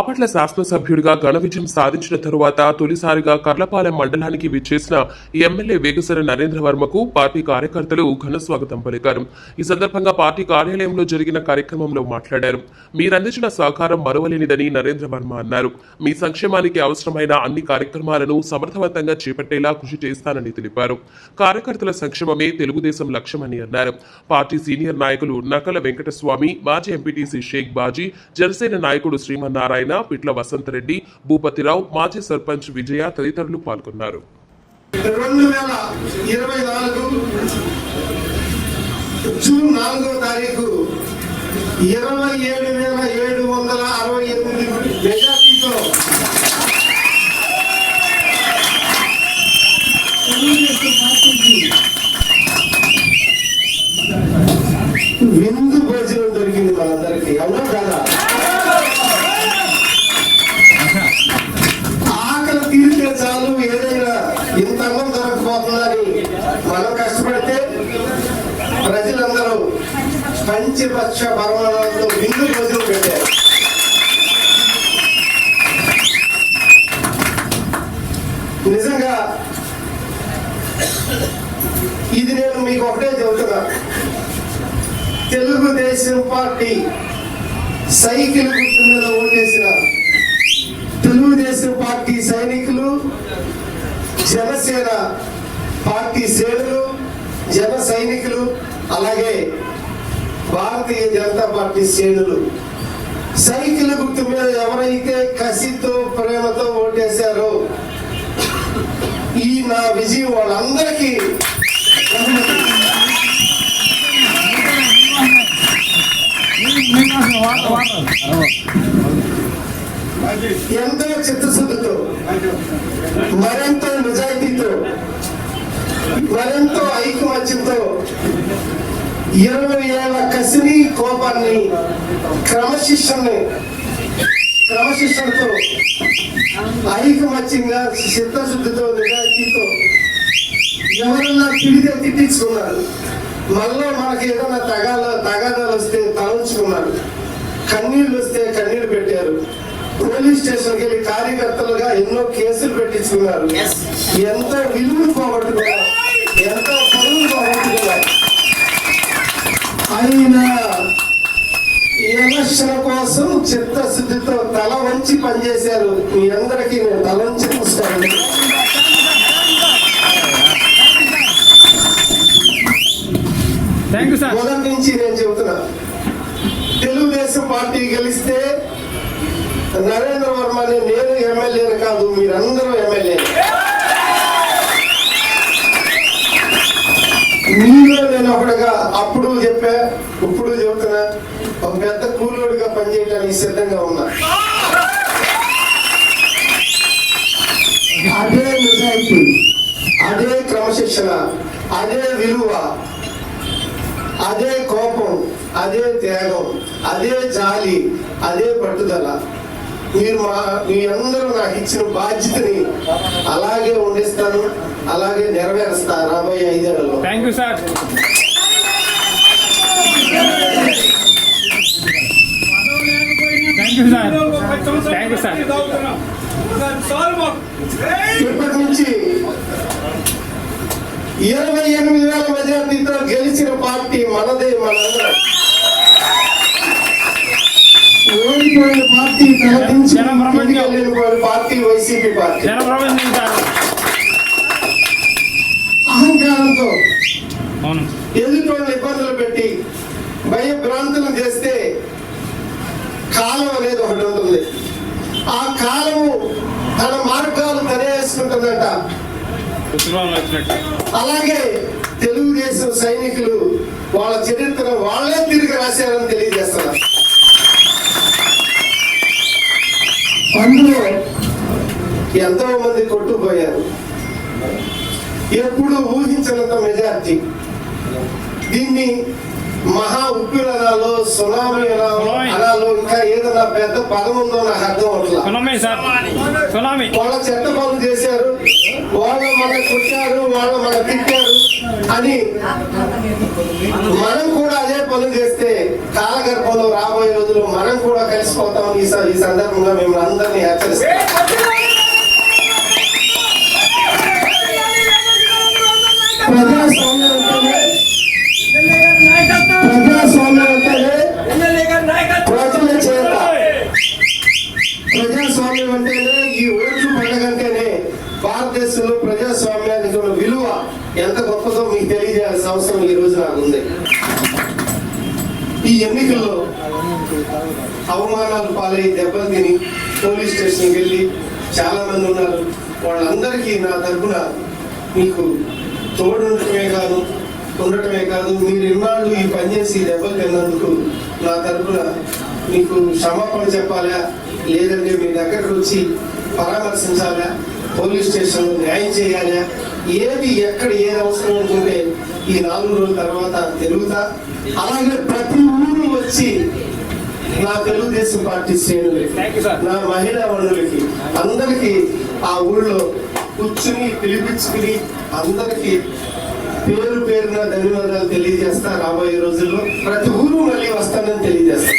బాపట్ల శాసనసభ్యుడిగా ఘన విజయం సాధించిన తరువాత తొలిసారిగా కర్లపాలెం మండలానికి విచ్చేసిన ఎమ్మెల్యే వేగుసర నరేంద్ర వర్మకు పార్టీ కార్యకర్తలు ఘన స్వాగతం పలికారు. ఈ సందర్భంగా పార్టీ కార్యాలయంలో జరిగిన కార్యక్రమంలో మాట్లాడారు. మీరందించిన సహకారం మరువలేనిదని నరేంద్ర వర్మ అన్నారు. మీ సంక్షేమానికి అవసరమైన అన్ని కార్యక్రమాలను సమర్థవంతంగా చేపట్టేలా కృషి చేస్తానని తెలిపారు. కార్యకర్తల సంక్షేమమే తెలుగుదేశం లక్ష్యమని అన్నారు. పార్టీ సీనియర్ నాయకులు నకల వెంకటస్వామి, మాజీ ఎంపీటీసీ షేక్ బాజీ, జనసేన నాయకుడు శ్రీమన్నారాయణ, పిట్ల వసంతరెడ్డి, భూపతిరావు, మాజీ సర్పంచ్ విజయ తదితరులు పాల్గొన్నారు. 2024 జూన్ 4వ తారీఖు 27,768 మెజార్టీతో విందు భోజనం దొరికింది మనందరికీ. అవునా కదా? ఆకలి తీరితే చాలు, ఏదైనా ఇంత అన్నం దొరకపోతుందని మనం కష్టపడితే ప్రజలందరూ పంచపక్ష పర్వణాలతో విందు భోజనం పెట్టారు. నిజంగా ఇది నేను మీకు ఒకటే చెబుతున్నా, తెలుగుదేశం పార్టీ సైకిల్ గుర్తు మీద ఓటేసిన తెలుగుదేశం పార్టీ సైనికులు, జనసేన పార్టీ శ్రేణులు, జన సైనికులు, అలాగే భారతీయ జనతా పార్టీ శ్రేణులు సైకిల్ గుర్తు మీద ఎవరైతే కసితో ప్రేమతో ఓటేశారో ఈ నా విజయం వాళ్ళందరికీ ఎంతో చిత్తశుద్ధితో, మరెంతో నిజాయితీతో, మరెంతో ఐకమత్యంతో 20 ఏళ్ల కసిని, కోపాన్ని, క్రమశిక్షణతో ఐకమత్యంగా, చిత్తశుద్ధితో, నిజాయితీతో ఎవరన్నా తిరిగితే తిట్టించుకున్నారు. మళ్ళీ మనకి ఏదైనా తగాదాలు వస్తే తలంచుకున్నారు. కన్నీళ్ళు వస్తే కన్నీళ్ళు పెట్టారు. పోలీస్ స్టేషన్కి వెళ్ళి కార్యకర్తలుగా ఎన్నో కేసులు పెట్టించుకున్నారు. ఎంతో విలువలు పోగొట్టుకున్నారు, ఎంతో పనులు పోగొట్టుకున్నారు. అయినా ఎలక్షన్ కోసం చిత్తశుద్ధితో తల వంచి పనిచేశారు. మీ అందరికీ నేను తల వంచి చూస్తాను. మొదటి నుంచి నేను చెబుతున్నా, తెలుగుదేశం పార్టీ గెలిస్తే నరేంద్ర వర్మని నేను ఎమ్మెల్యేని కాదు, మీరందరూ ఎమ్మెల్యే. మీలో నేను ఒకటిగా అప్పుడు చెప్పా, ఇప్పుడు చెబుతున్నా, ఒక పెద్ద కూలోడిగా పనిచేయడానికి సిద్ధంగా ఉన్నా. అదే నిజాయితీ, అదే క్రమశిక్షణ, అదే విలువ, అదే కోపం, అదే త్యాగం, అదే జాలి, అదే పట్టుదల. మీ అందరూ నాకు ఇచ్చిన బాధ్యతని అలాగే ఉండిస్తాను, అలాగే నెరవేరుస్తా రాబోయే 5 ఏళ్లలో. Thank you sir. ఇప్పటి నుంచి 28,000 మెజార్టీతో గెలిచిన పార్టీ మనదే, మనందరం. ఓడిపోయిన పార్టీ పార్టీ వైసీపీ పార్టీ అహంకారంతో ఎదుటోళ్ళ ఇబ్బందులు పెట్టి భయభ్రాంతులు చేస్తే కాలం అనేది ఒకటి ఉంటుంది. ఆ కాలము తన మార్గాలు తనే వేసుకుంటుందట. అలాగే తెలుగుదేశం సైనికులు వాళ్ళ చరిత్ర వాళ్ళే తిరిగి రాశారని తెలియజేస్తున్నారు. అందులో ఎంతో మంది కొట్టుకుపోయారు. ఎప్పుడు ఊహించినంత మెజార్టీ. దీన్ని మహా ఉప్పిరనాలో సునామీ అనాలో ఇంకా ఏదైనా పెద్ద పదం ఉందో నాకు అర్థం అవట్లా. వాళ్ళ చెత్త పనులు చేశారు, వాళ్ళు మన కొట్టారు, వాళ్ళు మన తిట్టారు అని మనం కూడా అదే పనులు చేస్తే కాలగర్భంలో రాబోయే రోజుల్లో మనం కూడా కలిసిపోతామని ఈ సందర్భంగా మేము అందరినీ హెచ్చరిస్తాం. ప్రజాస్వామ్యం ప్రజల చేత, ప్రజాస్వామ్యం అంటేనే ఈ ఓట్లు పండగంటేనే భారతదేశంలో ప్రజాస్వామ్యానికి ఉన్న విలువ ఎంత గొప్పదో మీకు తెలియజేయాల్సిన అవసరం ఈ రోజు నాకు ఉంది. ఈ ఎన్నికల్లో అవమానాలు పాలై దెబ్బలు తిని పోలీస్ స్టేషన్కి వెళ్ళి చాలా మంది ఉన్నారు. వాళ్ళందరికీ నా తరఫున మీకు ఉండటమే కాదు మీరు ఇన్నాళ్ళు ఈ పనిచేసి దెబ్బలు తిన్నందుకు నా తరఫున మీకు క్షమాపణ చెప్పాలా, లేదంటే మీ దగ్గరకు వచ్చి పరామర్శించాలా, పోలీస్ స్టేషన్లో న్యాయం చేయాలా, ఏది ఎక్కడ ఏది అవసరం అనుకుంటే ఈ 4 రోజుల తర్వాత తెలుగుతా. అలాగే ప్రతి ఊరు వచ్చి నా తెలుగుదేశం పార్టీ శ్రేణులకి, నా మహిళా మనులకి అందరికీ ఆ ఊళ్ళో కూర్చుని పిలిపించుకుని అందరికీ పేరున ధన్యవాదాలు తెలియజేస్తా. రాబోయే రోజుల్లో ప్రతి ఊరు మళ్ళీ వస్తానని తెలియజేస్తా.